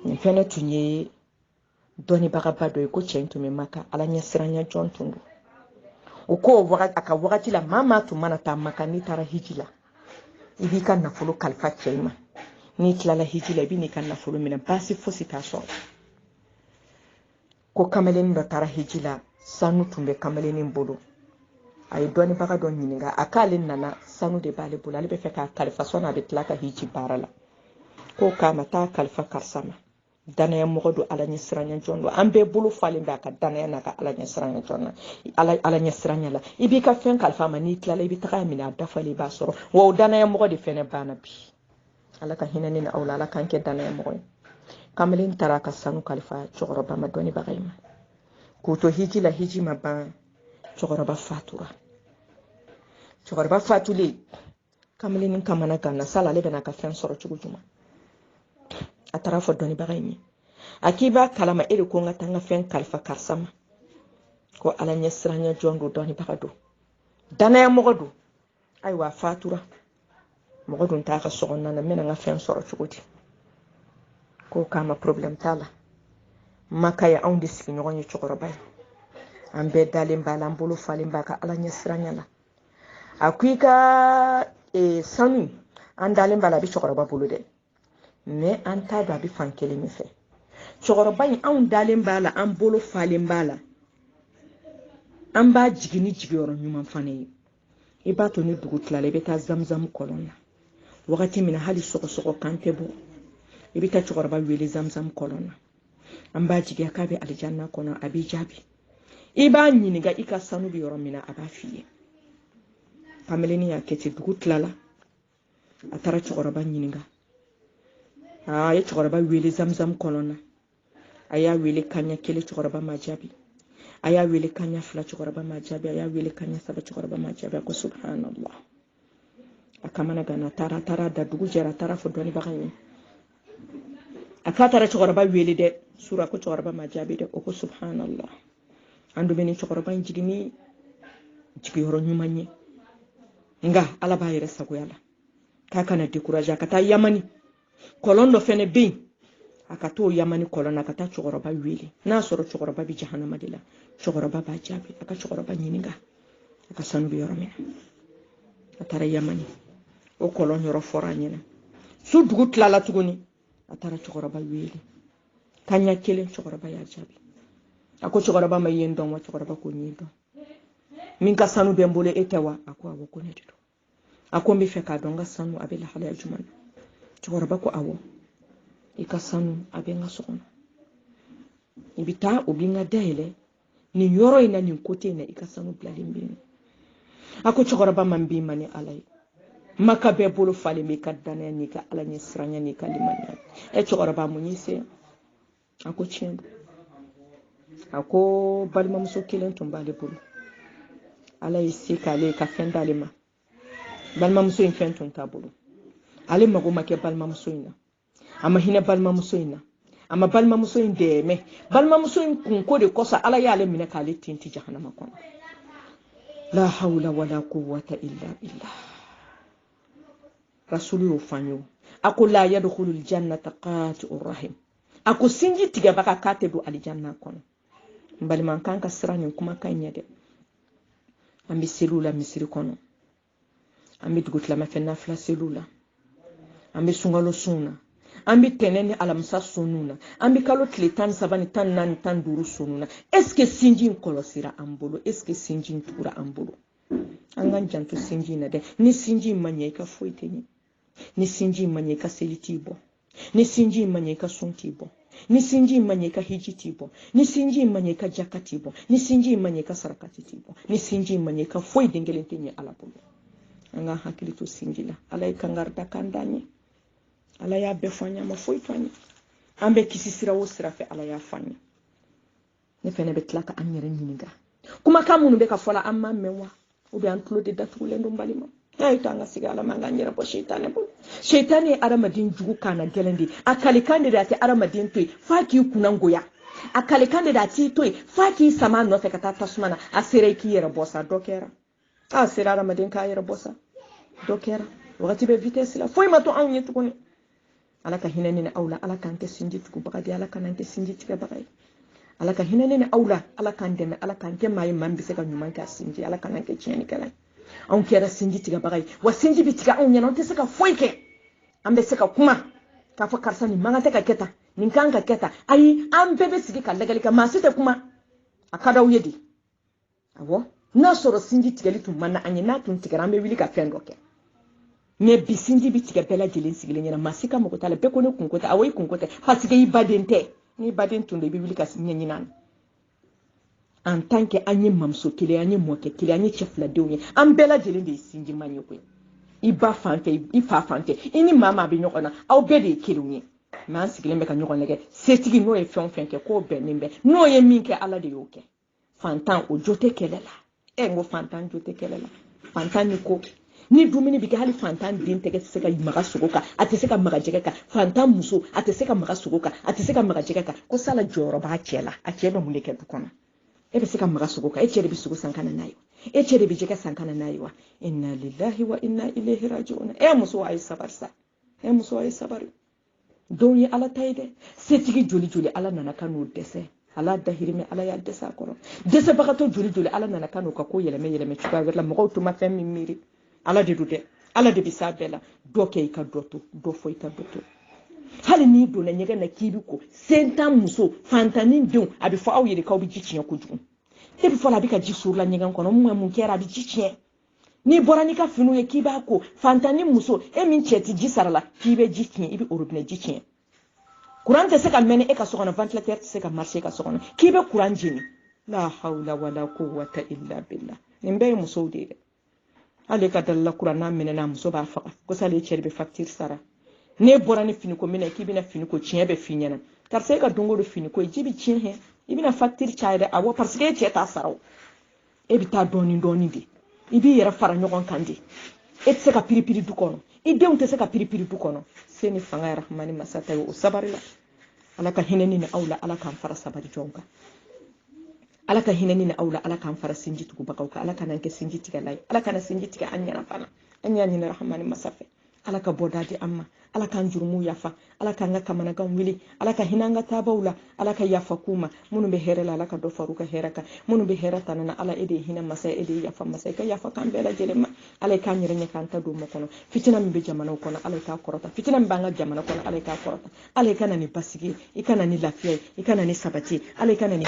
nin fɛnɛ tun ye dɔnnibagaba dɔ ye ko cɛ in tun bɛ maka ala ɲɛsiranya jɔn tun don o ko a ka wagati la maa tun mana taa maka n'i taara hiji la i b'i ka nafolo kalifa cɛ in ma n'i tilala hiji la i bɛ n'i ka nafolo minɛ baasi fosi t'a sɔrɔ ko kamalenin dɔ taara hiji la sanu tun bɛ kamalenin bolo a ye dɔnnibaga dɔ ɲininka a k'ale nana sanu de b'ale bolo ale bɛ fɛ k'a kalifa sɔnni a bɛ tila ka hiji baara la ko k'a ma taa kalifa karisa ma danaya mɔgɔ don ala ɲɛsiranya jɔn don an bɛɛ bolo falen bɛ a ka danaya n'a ka ala ɲɛsiranya jɔn na ala ɲɛsiranya la i b'i ka fɛn kalifa ma n'i tilala i bɛ taga minɛ a dafalen i b'a sɔrɔ wa o danaya mɔgɔ de fɛnɛ banna bi ala ka hinɛ ni aw la ala k'an kɛ danaya mɔgɔ ye kamalen taara ka sanu kalifa cɛkɔrɔba ma dɔnnibaga in ma k'u to hiji la hiji ma ban cɛkɔrɔba fatura cɛkɔrɔba fatulen kamalenin kamana ganna sala ale bɛna ka fɛn sɔrɔ cogo jumɛn a taara fɔ dɔnnibaga in ye a k'i b'a kalama e de ko n ka taa n ka fɛn kalifa karisa ma ko ala ɲɛsiranya jɔn don dɔnnibaga don danaya mɔgɔ don ayiwa a fatura mɔgɔ dun t'a ka sɔgɔnɔna na n bɛna n ka fɛn sɔrɔ cogo di ko k'a ma problème t'a la maka ye anw de sigiɲɔgɔn ye cɛkɔrɔba ye an bɛɛ dalen b'a la an bolo falen b'a ka ala ɲɛsiranya la a ko i ka sanu an dalen b'a la a bɛ cɛkɔrɔba bolo dɛ mais an t'a dɔn a bɛ fan kelen min fɛ cɛkɔrɔba in anw dalen b'a la an bolo falen b'a la an b'a jigin ni jigiyɔrɔ ɲuman fana ye i b'a to ni dugu tilala i bɛ taa zamzam kɔlɔn na wagati min na hali sɔgɔsɔgɔ kan tɛ bɔ i bɛ taa cɛkɔrɔba wele zamzam kɔlɔn na an b'a jigiya k'a bɛ alijanna kɔnɔ a b'i jaabi i b'a ɲininka i ka sanu bɛ yɔrɔ min na a b'a f'i ye kamalenin y'a kɛ ten dugu tilala a taara cɛkɔrɔba ɲininka a ye cɛkɔrɔba wele zamzam kɔlɔn na a y'a wele kaɲɛ kelen cɛkɔrɔba ma jaabi a y'a wele kaɲɛ fila cɛkɔrɔba ma jaabi a y'a wele kaɲɛ saba cɛkɔrɔba ma jaabi a ko subhanallah a kamana ganna a taara da dugu jɛra a taara fɔ dɔnnibaga in ye a k'a taara cɛkɔrɔba wele dɛ sura ko cɛkɔrɔba ma jaabi dɛ o ko subhanallah an dun bɛ ni cɛkɔrɔba in jigin ni jigiyɔrɔ ɲuman ye nka ala b'a yɛrɛ sagoya la k'a kana décourager a ka taa yamani kɔlɔn dɔ fɛnɛ bɛ yen a ka t'o yamani kɔlɔn na a ka taa cɛkɔrɔba wele n'a sɔrɔ cɛkɔrɔba bɛ jahanama de la cɛkɔrɔba b'a jaabi a ka cɛkɔrɔba ɲininka a ka sanu bɛ yɔrɔ min na a taara yamani o kɔlɔn yɔrɔ fɔra a ɲɛna su dugu tilala tuguni a taara cɛkɔrɔba wele kaɲɛ kelen cɛkɔrɔba y'a jaabi a ko cɛkɔrɔba ma ye n dɔn wa cɛkɔrɔba ko n ye dɔn min ka sanu bɛ n bolo e tɛ wa a ko awɔ ko ne de don a ko n bɛ fɛ k'a dɔn n ka sanu a bɛ lahalaya jumɛn na cɛkɔrɔba ko awɔ i ka sanu a bɛ n ka so kɔnɔ i bɛ taa o bɛ n ka dayɛlɛ nin yɔrɔ in na nin kote in na i ka sanu bilalen bɛ yen a ko cɛkɔrɔba man b'i ma ni ala ye maka bɛɛ bolo falen b'i ka danaya n'i ka ala ɲɛ siranya n'i ka limaniya cɛkɔrɔba mun y'i se a ko tiɲɛ don a ko balimamuso kelen tun b'ale bolo ala ye se k'ale ka fɛn d'ale ma balimamuso in fɛn tun t'a bolo ale mago ma kɛ balimamuso in na a ma hinɛ balimamuso in na a ma balimamuso in dɛmɛ balimamuso in kunko de kosɔn ala y'ale minɛ k'ale tinti jahanama kɔnɔ la hawla wala quwwata illa billah rasulu y'o fɔ an ye a ko la yadkhulul jannata qati'ur rahim a ko sinji tigɛbaga k'a tɛ don alijanna kɔnɔ n balima kan ka siran nin kumakan ɲɛ dɛ an bɛ seliw la misiri kɔnɔ an bɛ dugu tilamafɛ nafila seliw la an bɛ sunkalo sun na an bɛ tɛnɛ ni alamisa sunnu na an bɛ kalo tile 13 ni 14 ni 15 sunnu na est-ce que sinji in kɔlɔsira an bolo est-ce que sinji in tugura an bolo an k'an janto sinji in na dɛ ni sinji in ma ɲɛ i ka foyi tɛ ɲɛ ni sinji in ma ɲɛ i ka seli t'i bɔ ni sinji in ma ɲɛ i ka sun t'i bɔ ni sinji in ma ɲɛ i ka hiji t'i bɔ ni sinji in ma ɲɛ i ka jaka t'i bɔ ni sinji in ma ɲɛ i ka sarakati t'i bɔ ni sinji in ma ɲɛ i ka foyi den kelen tɛ ɲɛ ala bolo an k'an hakili to sinji la ala ye kangarida kan d'an ye ala y'a bɛɛ fɔ an ye a ma foyi to an ye an bɛ kisi sira o sira fɛ ala y'a fɔ an ye ne fɛnɛ bɛ tila ka an yɛrɛ ɲininka kumakan minnu bɛ ka fɔ la an m'a mɛn wa ou bien an tulo de datugulen don balima n'a ye to an ka sigi ala ma an k'an yɛrɛ bɔ seitanɛ bolo seitanɛ ye adamaden jugu kana gɛlɛn de a kalikan de a tɛ adamaden to yen f'a k'i kunna goya a kalikan de a t'i to yen f'a k'i sama a nɔfɛ ka taa tasuma na a sera i k'i yɛrɛ bɔ sa dɔ kɛra a sera adamaden k'a yɛrɛ bɔ sa dɔ kɛra wagati bɛ vitesse la foyi ma to anw ye tuguni ala ka hinani aula ala kan ke sinji tugu bagadi ala kan ke sinji tiga bagay ala ka hinani aula ala kan deme ala kan ke mai man bise ka nyuman ka sinji ala kan ke tieni kala on kera sinji tiga bagay wa sinji bi tiga on yana on te saka foike ambe saka kuma ka fa karsa ni manga te ka keta nin kan ka keta ai an bebe sigi ka lagali ka masu te kuma akada uyedi awo na soro sinji tiga litu manna anye na tun tiga rambe wili ka fendo ke ne bisinji bi tiga bela jelin sigile nyana masika mo kotala be ko ne kunkota awai kunkota parce que ibadente ni baden tun de bibili ka sinya nyinan en tant que anye mamso kile anye moke kile anye chef la dewnye am bela jelin de sinji manyo ko iba fante ifa fante ini mama bi nyokona aw be de kilunye man sigile me ka nyokon lege setigi no e fon fenke ko be nimbe no ye minke ala de yoke fantan o jote kelela ngo fantan jote kelela fantan ni ko ni dumuni bi hali fantan din tege se ka maga sugoka ate se ka maga jegeka fantan muso ate se ka maga sugoka ate se ka maga jegeka ko sala joro ba chela a chelo muleke dukono e be se ka maga sugoka e chere bi sugo sankana nayo e chere bi jega sankana nayo inna lillahi wa inna ilaihi raji'un e muso ay sabarsa e muso ay sabar doni ala tayde setigi joli joli ala nana kanu dese ala dahirime ala ya desa koro dese bakato joli joli ala nana kanu ka ko yeleme chuka werla mo to ma fem miri ala de dude ala de bisabela doke ka doto do foi ka doto hali ni do na nyega na kibi ko sentam muso fantanin dun abi fo awyede ka obi gichinya ko djum e bi fo la bi ka jisur la nyega kono mu kera bi gichinya ni borani ka finu ye kiba ko fantanin muso e min cheti jisarala kibe gichinya ibi orobine gichinya kuran te se ka mene e ka sokona ventilateur te se ka marcher ka sokona kibe kuran jini la hawla wala quwwata illa billah nimbe muso de ale ka dalla kurana menena muso ba faga ko sale cherbe facture sara ne borani fini ko mena ki bina fini ko cien be finyana tar sai ka dongo do fini ko jibi cien he ibina facture chaide awo parce que ce ta saraw e bi ta doni de ibi yera fara nyogon kandi e se ka piripiri du kono i deun te se ka piripiri du kono seni fanga rahmani masata yo sabarila ala ka hineni ni aula ala kan fara sabari jonka ala ka hinani na aula ala kan fara sinji tugu bakauka ala kana ke sinji tiga lai ala kana sinji tiga anyana fana anyani na rahmani masafe ala ka bodadi amma ala kan jurmu yafa ala kan ga kamana gan wili ala ka hinanga tabawla ala ka yafa kuma munu be herela ala ka do faruka heraka munu be herata na ala ede hina masa ede yafa masa ka yafa kan bela jelema ala ka nyirenya kan ta do mo kono fitina mbe jamana kono ala ka korota fitina mbanga jamana kono ala ka korota ala kana ni basigi ikana ni lafiya ikana ni sabati ala kana ni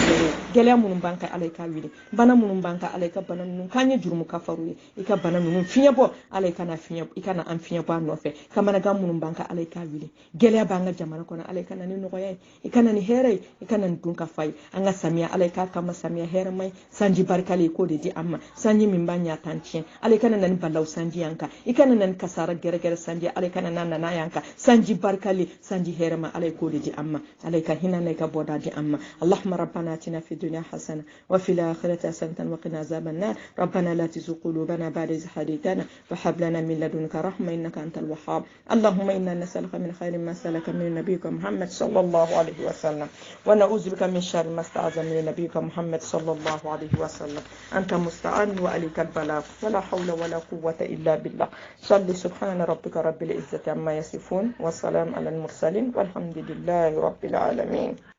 gele munu banka ala ka wili bana munu banka ala ka bana nun kanye jurmu ka faruye ika bana nun finya bo ala kana finya ikana an finya bo no fe kamana ga munu banka ala ka wili gele banga jamana kono ala kana ni nogoye ikana ni here ikana ni dunka fay anga samia ala ka kama samia here mai sanji barkale ko de di amma sanji min banya tancin ala kana nan ballaw sanji yanka ikana nan kasara gere gere sanji ala kana nan na yanka sanji barkale sanji here ma ala ko de di amma ala ka hina ne ka boda di amma allahumma rabbana atina fid dunya hasana wa fil akhirati hasanatan wa qina azaban nar rabbana la tuzigh qulubana ba'da idh hadaytana wa hab lana min ladunka rahma innaka antal wahhab اللهم إنا نسألك من خير ما سألك من نبيك محمد صلى الله عليه وسلم ونعوذ بك من شر ما استعاذ من نبيك محمد صلى الله عليه وسلم أنت مستعان وعليك البلاغ ولا حول ولا قوة إلا بالله صل سبحان ربك رب العزة عما يصفون والسلام على المرسلين والحمد لله رب العالمين.